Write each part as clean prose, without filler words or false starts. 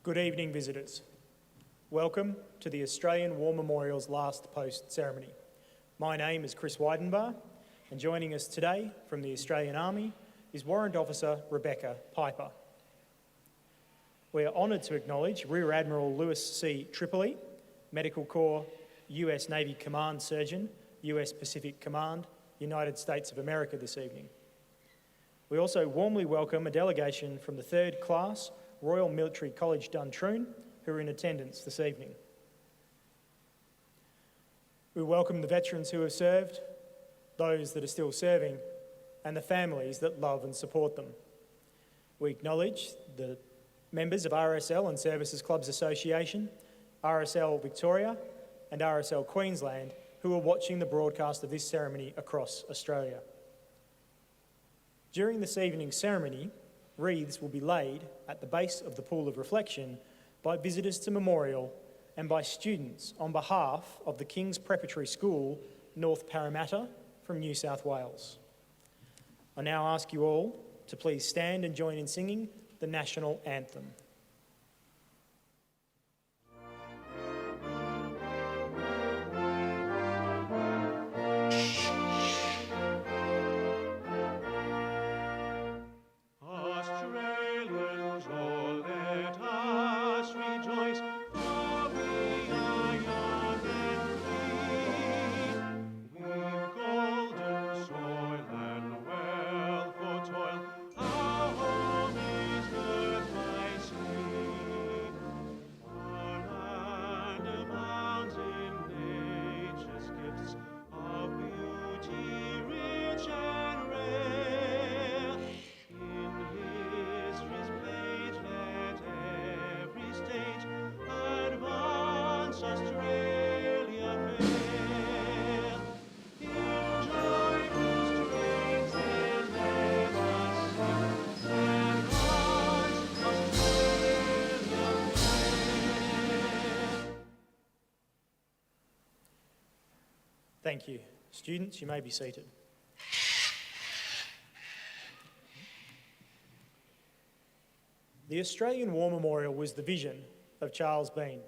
Good evening, visitors. Welcome to the Australian War Memorial's last post ceremony. My name is Chris Weidenbar, and joining us today from the Australian Army is Warrant Officer Rebecca Piper. We are honoured to acknowledge Rear Admiral Louis C. Tripoli, Medical Corps, US Navy Command Surgeon, US Pacific Command, United States of America this evening. We also warmly welcome a delegation from the 3rd Class Royal Military College Duntroon who are in attendance this evening. We welcome the veterans who have served, those that are still serving, and the families that love and support them. We acknowledge the members of RSL and Services Clubs Association, RSL Victoria and RSL Queensland who are watching the broadcast of this ceremony across Australia. During this evening's ceremony, wreaths will be laid at the base of the Pool of Reflection by visitors to Memorial and by students on behalf of the King's Preparatory School, North Parramatta from New South Wales. I now ask you all to please stand and join in singing the National Anthem. Thank you. Students, you may be seated. The Australian War Memorial was the vision of Charles Bean,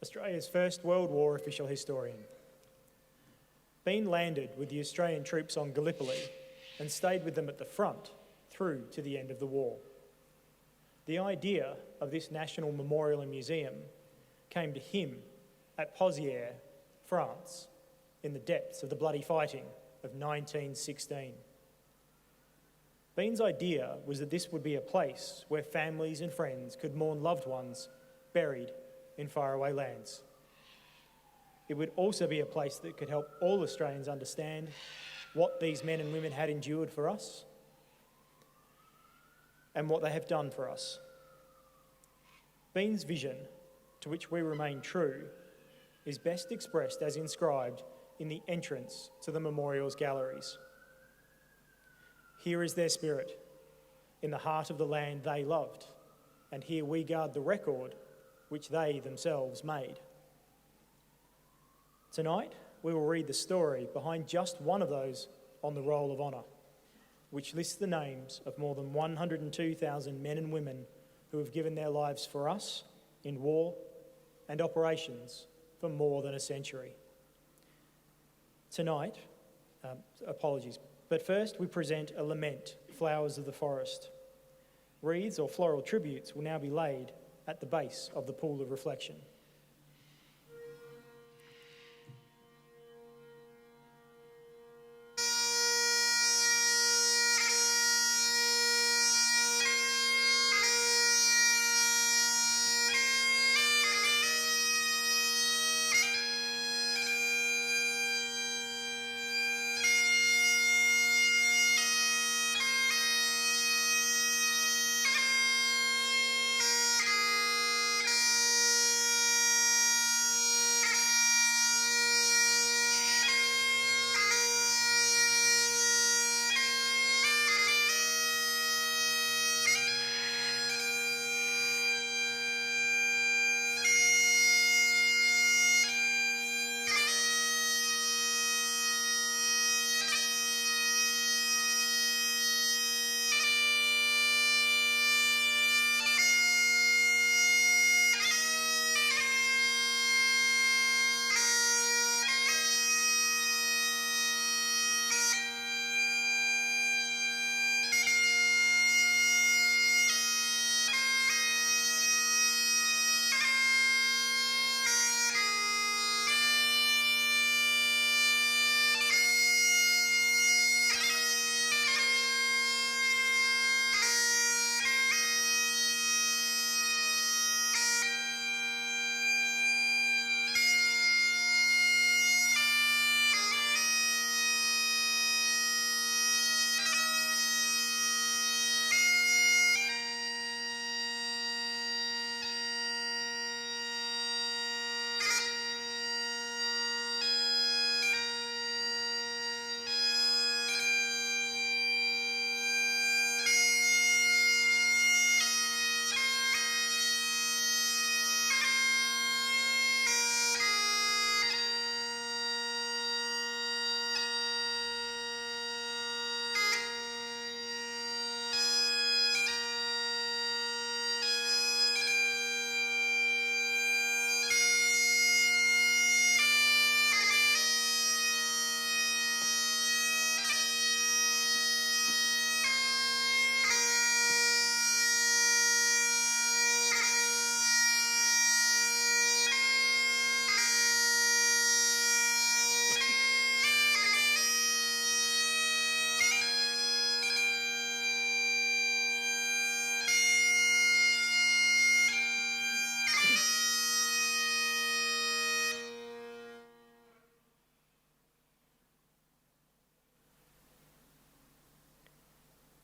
Australia's first World War official historian. Bean landed with the Australian troops on Gallipoli and stayed with them at the front through to the end of the war. The idea of this national memorial and museum came to him at Pozières, France, in the depths of the bloody fighting of 1916. Bean's idea was that this would be a place where families and friends could mourn loved ones buried in faraway lands. It would also be a place that could help all Australians understand what these men and women had endured for us and what they have done for us. Bean's vision, to which we remain true, is best expressed as inscribed in the entrance to the memorial's galleries. Here is their spirit, in the heart of the land they loved, and here we guard the record which they themselves made. Tonight, we will read the story behind just one of those on the Roll of Honour, which lists the names of more than 102,000 men and women who have given their lives for us in war and operations for more than a century. Tonight, but first we present a lament, Flowers of the Forest. Wreaths or floral tributes will now be laid at the base of the Pool of Reflection.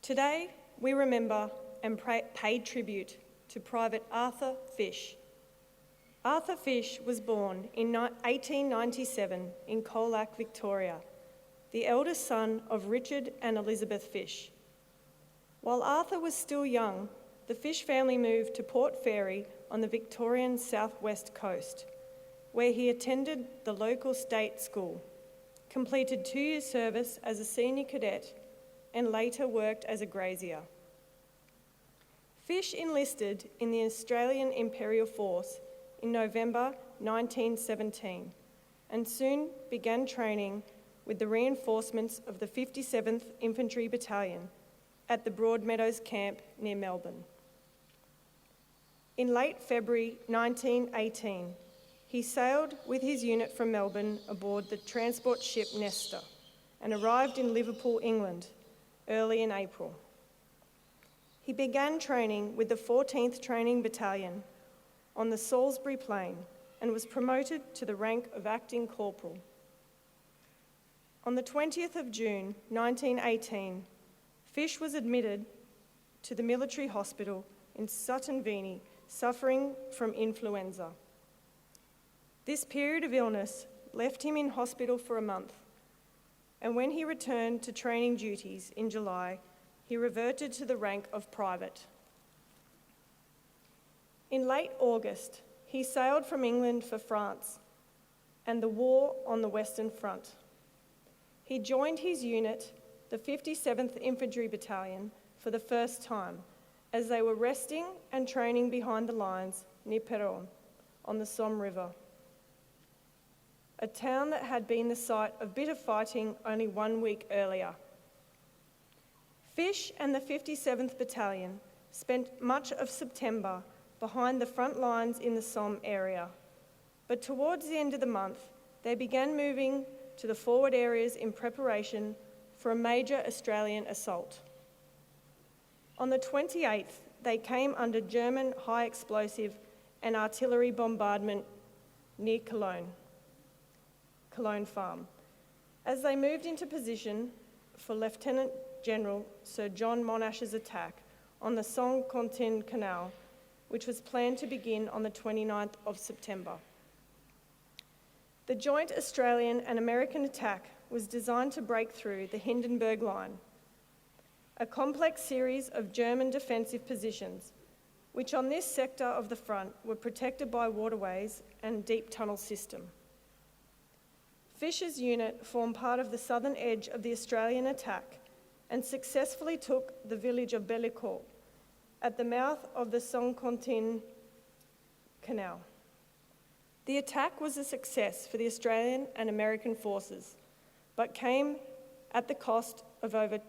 Today, we remember and pay tribute to Private Arthur Fish. Arthur Fish was born in 1897 in Colac, Victoria, the eldest son of Richard and Elizabeth Fish. While Arthur was still young, the Fish family moved to Port Fairy on the Victorian southwest coast, where he attended the local state school, completed 2 years' service as a senior cadet, and later worked as a grazier. Fish enlisted in the Australian Imperial Force in November 1917 and soon began training with the reinforcements of the 57th Infantry Battalion at the Broadmeadows camp near Melbourne. In late February 1918, he sailed with his unit from Melbourne aboard the transport ship Nestor and arrived in Liverpool, England, early in April. He began training with the 14th Training Battalion on the Salisbury Plain and was promoted to the rank of acting corporal. On the 20th of June 1918, Fish was admitted to the military hospital in Sutton Veny, suffering from influenza. This period of illness left him in hospital for a month, and when he returned to training duties in July, he reverted to the rank of private. In late August, he sailed from England for France and the war on the Western Front. He joined his unit, the 57th Infantry Battalion, for the first time, as they were resting and training behind the lines near Péronne on the Somme River, a town that had been the site of bitter fighting only 1 week earlier. Fish and the 57th Battalion spent much of September behind the front lines in the Somme area, but towards the end of the month, they began moving to the forward areas in preparation for a major Australian assault. On the 28th, they came under German high explosive and artillery bombardment near Cologne Farm, as they moved into position for Lieutenant General Sir John Monash's attack on the Saint-Quentin Canal, which was planned to begin on the 29th of September. The joint Australian and American attack was designed to break through the Hindenburg Line, a complex series of German defensive positions, which on this sector of the front were protected by waterways and deep tunnel system. Fish's unit formed part of the southern edge of the Australian attack and successfully took the village of Bellicourt at the mouth of the Saint-Quentin Canal. The attack was a success for the Australian and American forces, but came at the cost of over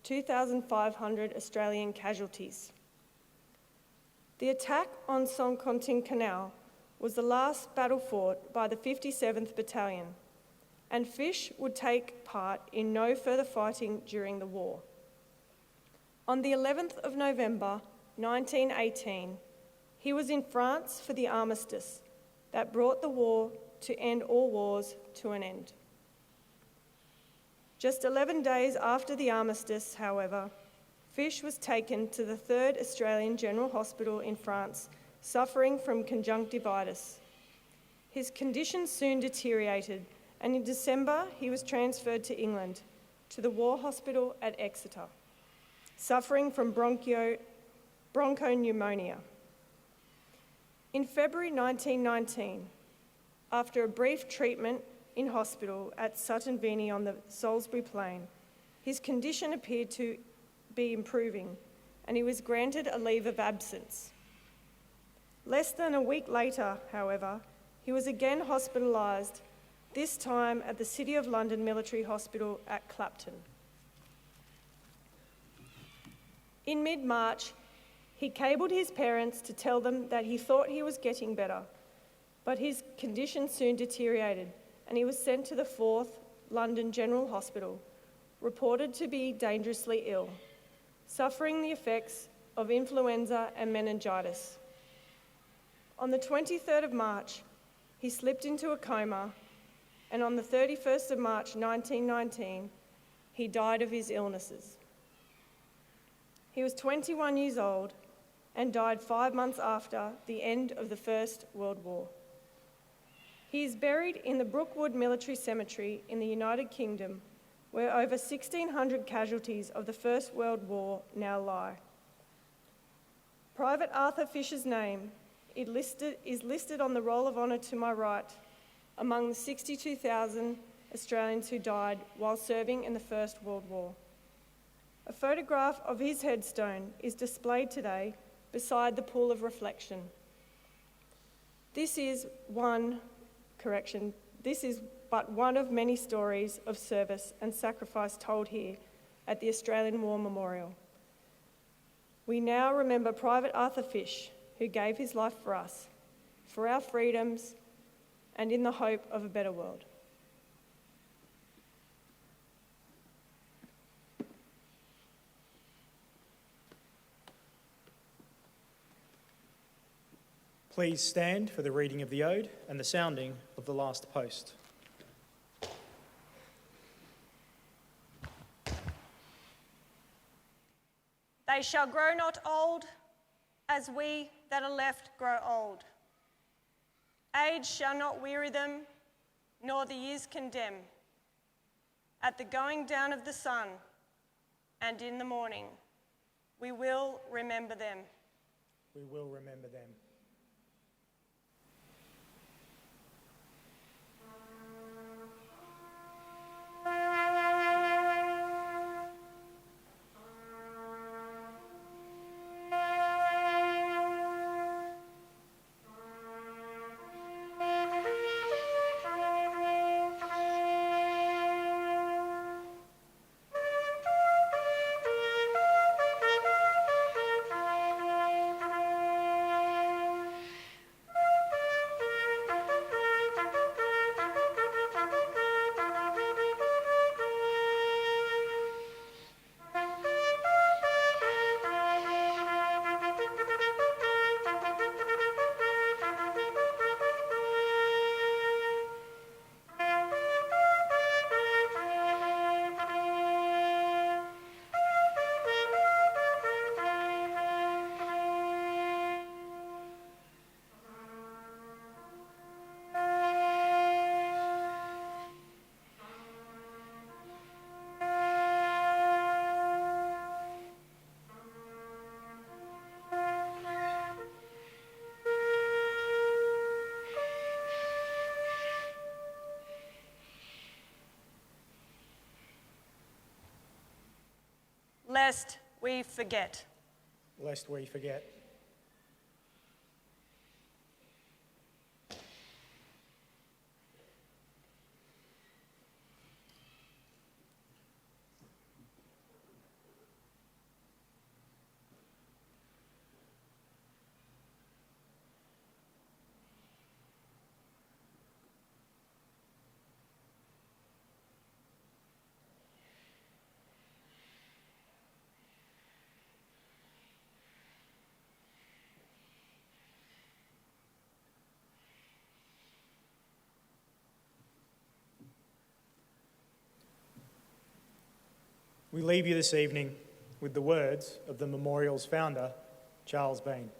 2,500 Australian casualties. The attack on Saint-Quentin Canal was the last battle fought by the 57th Battalion, and Fish would take part in no further fighting during the war. On the 11th of November 1918, he was in France for the armistice that brought the war to end all wars to an end. Just 11 days after the armistice, however, Fish was taken to the 3rd Australian General Hospital in France, suffering from conjunctivitis. His condition soon deteriorated, and in December he was transferred to England, to the War Hospital at Exeter, suffering from bronchopneumonia. In February 1919, after a brief treatment in hospital at Sutton Veny on the Salisbury Plain, his condition appeared to be improving, and he was granted a leave of absence. Less than a week later, however, he was again hospitalised, this time at the City of London Military Hospital at Clapton. In mid-March, he cabled his parents to tell them that he thought he was getting better, but his condition soon deteriorated, and he was sent to the 4th London General Hospital, reported to be dangerously ill, suffering the effects of influenza and meningitis. On the 23rd of March, he slipped into a coma, and on the 31st of March 1919, he died of his illnesses. He was 21 years old and died 5 months after the end of the First World War. He is buried in the Brookwood Military Cemetery in the United Kingdom, where over 1,600 casualties of the First World War now lie. Private Arthur Fisher's name is listed on the Roll of Honour to my right among the 62,000 Australians who died while serving in the First World War. A photograph of his headstone is displayed today beside the pool of reflection. This is but one of many stories of service and sacrifice told here at the Australian War Memorial. We now remember Private Arthur Fish, who gave his life for us, for our freedoms, and in the hope of a better world. Please stand for the reading of the Ode and the sounding of the last post. They shall grow not old, as we that are left grow old. Age shall not weary them, nor the years condemn. At the going down of the sun, and in the morning, we will remember them. We will remember them. Lest we forget. Lest we forget. We leave you this evening with the words of the memorial's founder, Charles Bean.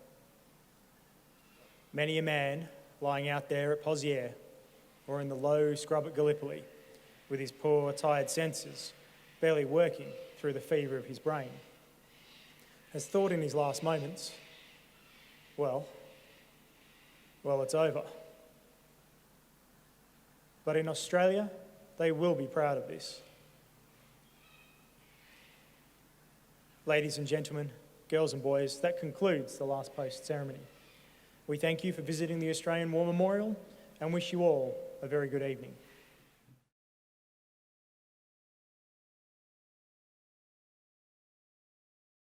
Many a man lying out there at Pozières or in the low scrub at Gallipoli with his poor, tired senses barely working through the fever of his brain has thought in his last moments, well, it's over. But in Australia, they will be proud of this. Ladies and gentlemen, girls and boys, that concludes the last post ceremony. We thank you for visiting the Australian War Memorial and wish you all a very good evening.